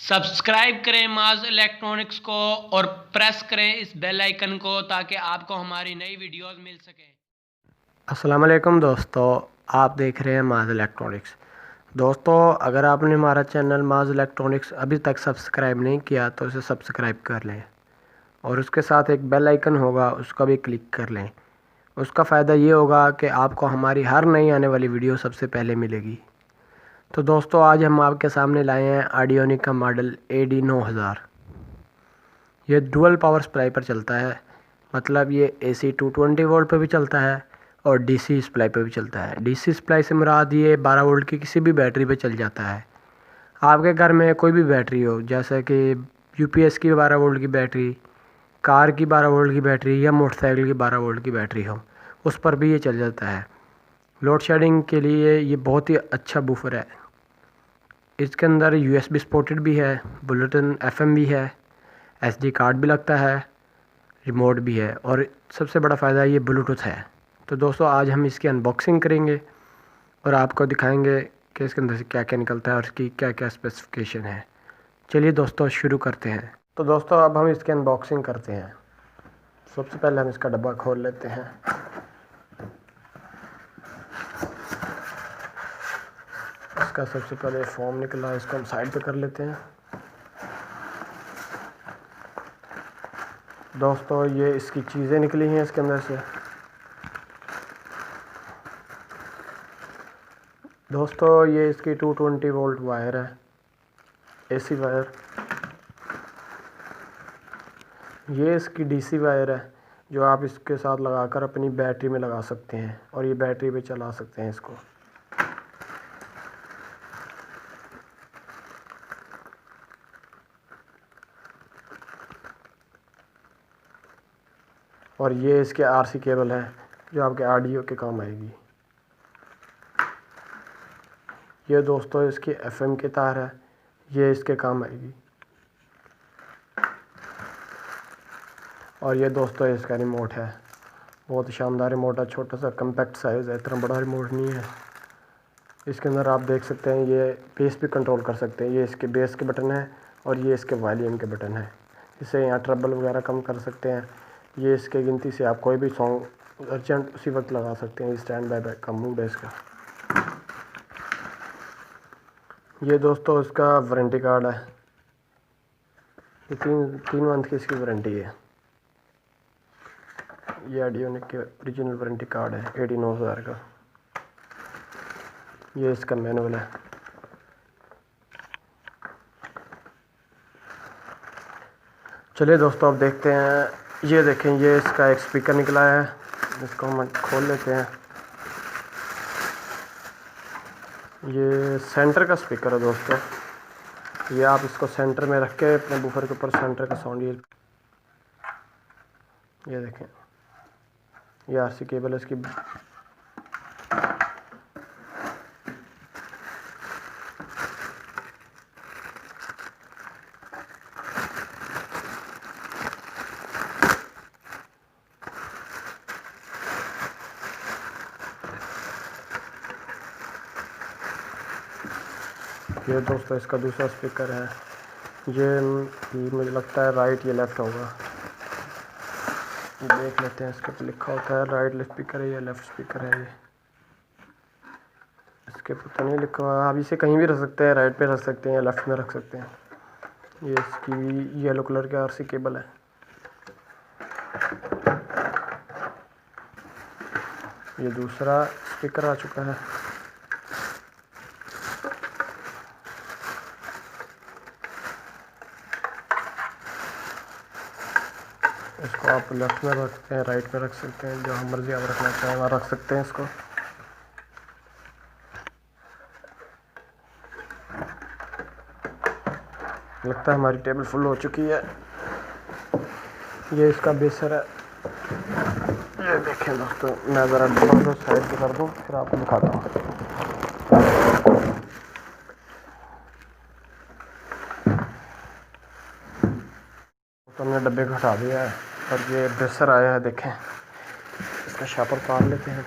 Subscribe करें माज electronics को और प्रेस करें इस बेल आइकन को ताकि आपको हमारी नई वीडियोस मिल सकें। अस्सलाम वालेकुम दोस्तों, आप देख रहे हैं माज इलेक्ट्रॉनिक्स। दोस्तों, अगर आपने हमारा चैनल माज इलेक्ट्रॉनिक्स अभी तक सब्सक्राइब नहीं किया तो उसे सब्सक्राइब कर लें और उसके साथ एक बेल आइकन होगा, उसका भी क्लिक कर लें। उसका फ़ायदा ये होगा कि आपको हमारी हर नई आने वाली वीडियो सबसे पहले मिलेगी। तो दोस्तों, आज हम आपके सामने लाए हैं आडियोनिक का मॉडल AD9000। ये डुअल पावर सप्लाई पर चलता है, मतलब ये AC 220 वोल्ट पर भी चलता है और DC सप्लाई पर भी चलता है। DC सप्लाई से मुराद ये 12 वोल्ट की किसी भी बैटरी पे चल जाता है। आपके घर में कोई भी बैटरी हो, जैसे कि UPS की 12 वोल्ट की बैटरी, कार की 12 वोल्ट की बैटरी या मोटरसाइकिल की 12 वोल्ट की बैटरी हो, उस पर भी ये चल जाता है। लोड शेडिंग के लिए ये बहुत ही अच्छा बूफर है। इसके अंदर USB सपोर्टेड भी है, बुलेटिन FM भी है, SD कार्ड भी लगता है, रिमोट भी है और सबसे बड़ा फ़ायदा ये ब्लूटूथ है। तो दोस्तों, आज हम इसकी अनबॉक्सिंग करेंगे और आपको दिखाएंगे कि इसके अंदर से क्या क्या निकलता है और इसकी क्या क्या स्पेसिफिकेशन है। चलिए दोस्तों, शुरू करते हैं। तो दोस्तों, अब हम इसकी अनबॉक्सिंग करते हैं। सबसे पहले हम इसका डब्बा खोल लेते हैं। इसका सबसे पहले फोम निकला है, इसको हम साइड पे कर लेते हैं। दोस्तों, ये इसकी चीज़ें निकली हैं इसके अंदर से। दोस्तों, ये इसकी 220 वोल्ट वायर है, AC वायर। ये इसकी DC वायर है जो आप इसके साथ लगाकर अपनी बैटरी में लगा सकते हैं और ये बैटरी पे चला सकते हैं इसको। और ये इसके RC केबल है जो आपके ऑडियो के काम आएगी। ये दोस्तों इसकी FM की तार है, ये इसके काम आएगी। और ये दोस्तों इसका रिमोट है, बहुत शानदार रिमोट है, छोटा सा कम्पैक्ट साइज़ है, इतना बड़ा रिमोट नहीं है। इसके अंदर आप देख सकते हैं ये बेस भी कंट्रोल कर सकते हैं। ये इसके बेस के बटन है और ये इसके वॉल्यूम के बटन है। इससे यहाँ ट्रबल वगैरह कम कर सकते हैं। ये इसके गिनती से आप कोई भी सॉन्ग अर्जेंट उसी वक्त लगा सकते हैं। स्टैंड बाय का मूड है इसका। ये दोस्तों इसका वारंटी कार्ड है, ये तीन मंथ की इसकी वारंटी है। ये आडियोनिक के ओरिजिनल वारंटी कार्ड है AD9000 का। ये इसका मैनुअल है। चलिए दोस्तों, अब देखते हैं। ये देखें, ये इसका एक स्पीकर निकला है, इसको हम खोल लेते हैं। ये सेंटर का स्पीकर है दोस्तों। ये आप इसको सेंटर में रख के अपने बूफर के ऊपर सेंटर का साउंड ये देखें, ये RC केबल है इसकी। ये दोस्तों इसका दूसरा स्पीकर है। ये मुझे लगता है राइट, ये लेफ़्ट होगा। देख लेते हैं, इसके ऊपर लिखा होता है राइट स्पीकर है या लेफ़्ट स्पीकर है। ये इसके पता नहीं लिखा हुआ। आप इसे कहीं भी रख सकते हैं, राइट पे रख सकते हैं या लेफ़्ट में रख सकते हैं। ये इसकी येलो कलर का RC केबल है। ये दूसरा स्पीकर आ चुका है। इसको आप लेफ्ट में रख सकते हैं, राइट में रख सकते हैं, जहाँ मर्जी आप रखना चाहें वहाँ रख सकते हैं इसको। लगता है हमारी टेबल फुल हो चुकी है। ये इसका बेसर है। ये देखें दोस्तों, मैं ज़रा डब्बा को साइड पे कर दूँ फिर आपको दिखाता हूँ। तो हमने डब्बे को हटा दिया है और ये बेसर आया है। देखें, इसका शापर काट लेते हैं।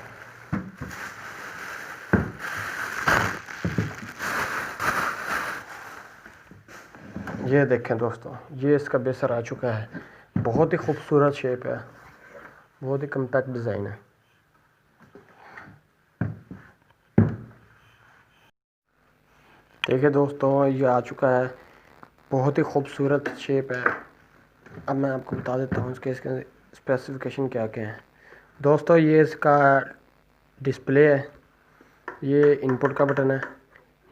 ये देखें दोस्तों, ये इसका बेसर आ चुका है। बहुत ही खूबसूरत शेप है, बहुत ही कम्पैक्ट डिज़ाइन है। देखिए दोस्तों, ये आ चुका है, बहुत ही खूबसूरत शेप है। अब मैं आपको बता देता हूँ इसके स्पेसिफिकेशन क्या क्या हैं। दोस्तों, ये इसका डिस्प्ले है, ये इनपुट का बटन है,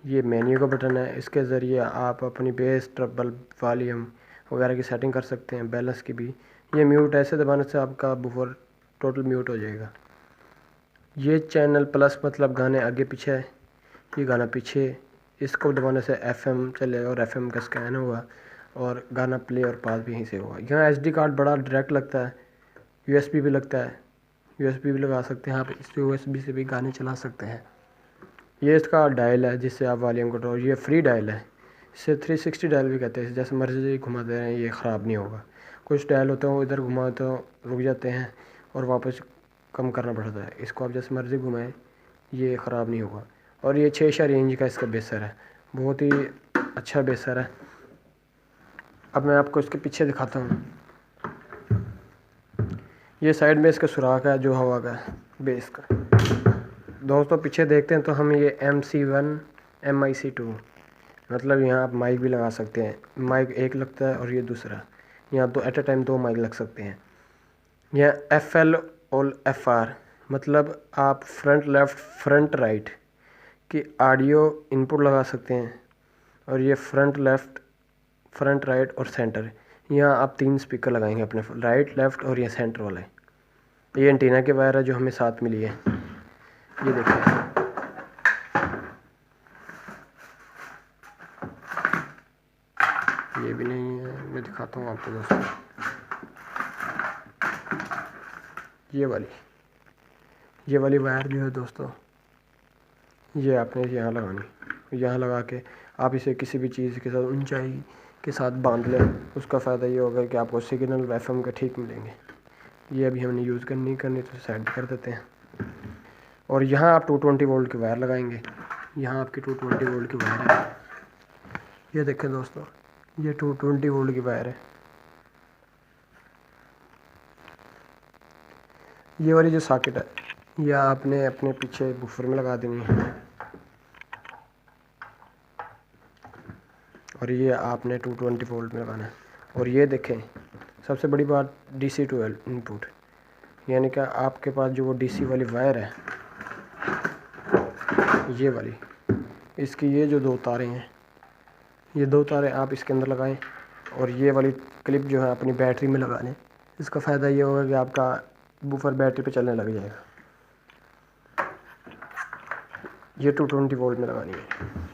ये मेन्यू का बटन है। इसके ज़रिए आप अपनी बेस, ट्रबल, वॉल्यूम वगैरह की सेटिंग कर सकते हैं, बैलेंस की भी। ये म्यूट, ऐसे दबाने से आपका बूफर टोटल म्यूट हो जाएगा। ये चैनल प्लस मतलब गाने आगे पीछे है, ये गाना पीछे। इसको दबाने से FM चलेगा और FM का स्कैन होगा और गाना प्ले और पास भी यहीं से होगा। यहाँ SD कार्ड बड़ा डायरेक्ट लगता है, USB भी लगता है, USB भी लगा सकते हैं आप। इस USB से भी गाने चला सकते हैं। ये इसका डायल है जिससे आप वॉल्यूम कंट्रोल, ये फ्री डायल है, इसे 360 डायल भी कहते हैं। जैसे मर्जी घुमाते हैं, ये ख़राब नहीं होगा। कुछ डायल होते हैं वो इधर घुमाओ तो रुक जाते हैं और वापस कम करना पड़ता है। इसको आप जैसे मर्जी घुमाएं, ये ख़राब नहीं होगा। और ये 6 रेंज का इसका बेसर है, बहुत ही अच्छा बेसर है। अब मैं आपको इसके पीछे दिखाता हूँ। ये साइड में इसका सुराख है जो हवा का है, बेस का। दोस्तों पीछे देखते हैं तो हम ये MC1 MIC2 मतलब यहाँ आप माइक भी लगा सकते हैं। माइक एक लगता है और ये दूसरा, यहाँ दो एट अ टाइम 2 माइक लग सकते हैं। यहाँ FL और FR मतलब आप फ्रंट लेफ़्ट फ्रंट राइट की ऑडियो इनपुट लगा सकते हैं। और ये फ्रंट लेफ़्ट फ्रंट राइट और सेंटर, यहाँ आप 3 स्पीकर लगाएंगे अपने, राइट लेफ़्ट और ये सेंटर वाले। ये एंटीना के वायर है जो हमें साथ मिली है, ये देखिए। ये भी नहीं है, मैं दिखाता हूँ आपको दोस्तों। ये वाली वायर जो है दोस्तों, ये आपने यहाँ लगानी। यहाँ लगा के आप इसे किसी भी चीज़ के साथ ऊंचाई के साथ बांध लें। उसका फ़ायदा ये होगा कि आपको सिग्नल FM के ठीक मिलेंगे। ये अभी हमने यूज़ करनी तो साइड कर देते हैं। और यहाँ आप 220 वोल्ट की वायर लगाएंगे। यहाँ आपकी 220 वोल्ट की वायर है, ये देखें दोस्तों, ये 220 वोल्ट की वायर है। ये वाली जो सॉकेट है, ये आपने अपने पीछे बूफर में लगा देनी है। और ये आपने 220 वोल्ट में लगाना है। और ये देखें, सबसे बड़ी बात DC to L इनपुट, यानी कि आपके पास जो वो DC वाली वायर है, ये वाली, इसकी ये जो 2 तारें हैं, ये 2 तारें आप इसके अंदर लगाएं। और ये वाली क्लिप जो है अपनी बैटरी में लगा लें। इसका फ़ायदा ये होगा कि आपका बूफर बैटरी पे चलने लग जाएगा। ये 220 वोल्ट में लगानी है।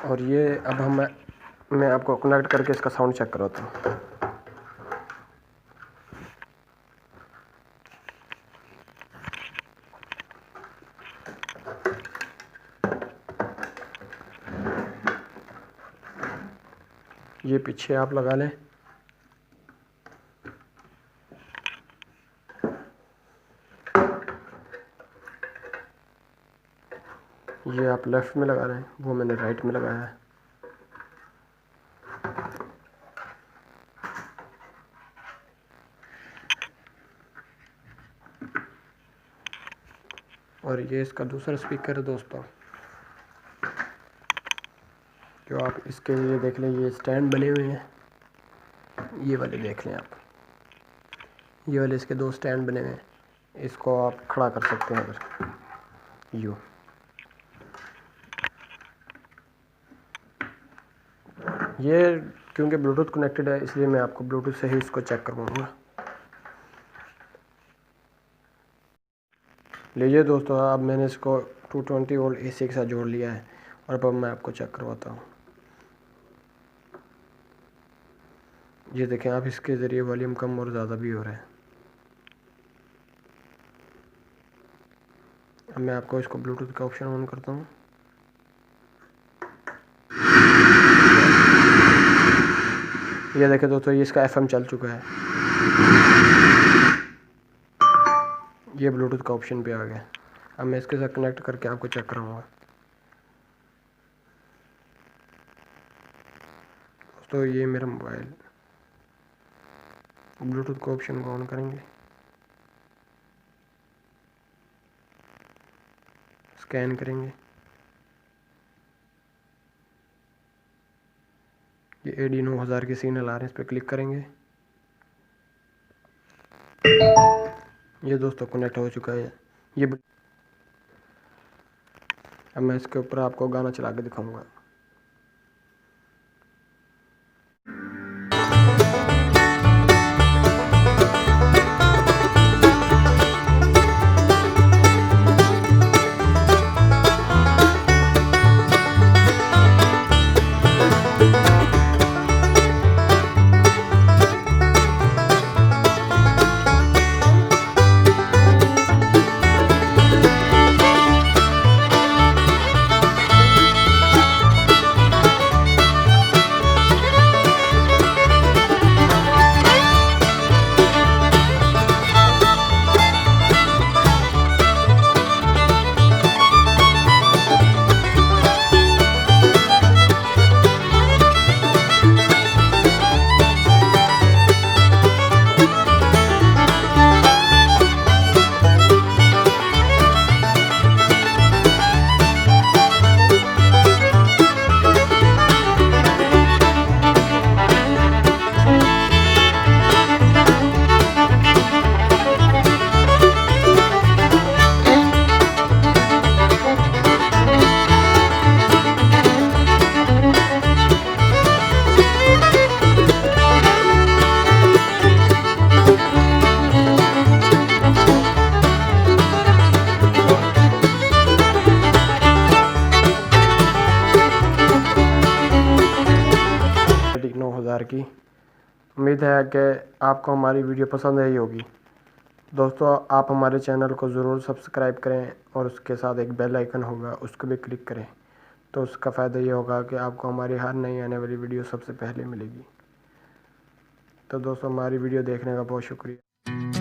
और ये अब मैं आपको कनेक्ट करके इसका साउंड चेक कराता हूँ। ये पीछे आप लगा लें। ये आप लेफ़्ट में लगा रहे हैं, वो मैंने राइट में लगाया है। और ये इसका दूसरा स्पीकर है दोस्तों, जो आप इसके लिए देख लें, ये स्टैंड बने हुए हैं। ये वाले देख लें आप, ये वाले इसके 2 स्टैंड बने हुए हैं। इसको आप खड़ा कर सकते हैं अगर यूँ। ये क्योंकि ब्लूटूथ कनेक्टेड है, इसलिए मैं आपको ब्लूटूथ से ही इसको चेक करवाऊँगा। लीजिए दोस्तों, अब मैंने इसको 220 वोल्ट AC के साथ जोड़ लिया है और अब मैं आपको चेक करवाता हूँ। ये देखें आप, इसके ज़रिए वॉल्यूम कम और ज़्यादा भी हो रहा है। अब मैं आपको इसको ब्लूटूथ का ऑप्शन ऑन करता हूँ। ये देखें दोस्तों, ये इसका FM चल चुका है। ये ब्लूटूथ का ऑप्शन पे आ गया। अब मैं इसके साथ कनेक्ट करके आपको चेक कराऊंगा। तो ये मेरा मोबाइल, ब्लूटूथ को ऑप्शन को ऑन करेंगे, स्कैन करेंगे, ये AD 9000 की सिग्नल आ रहे हैं, इस पर क्लिक करेंगे। ये दोस्तों कनेक्ट हो चुका है। ये अब मैं इसके ऊपर आपको गाना चला के दिखाऊंगा। AD 9000 की। उम्मीद है कि आपको हमारी वीडियो पसंद आई होगी। दोस्तों आप हमारे चैनल को ज़रूर सब्सक्राइब करें और उसके साथ एक बेल आइकन होगा, उसको भी क्लिक करें। तो उसका फ़ायदा ये होगा कि आपको हमारी हर नई आने वाली वीडियो सबसे पहले मिलेगी। तो दोस्तों हमारी वीडियो देखने का बहुत शुक्रिया।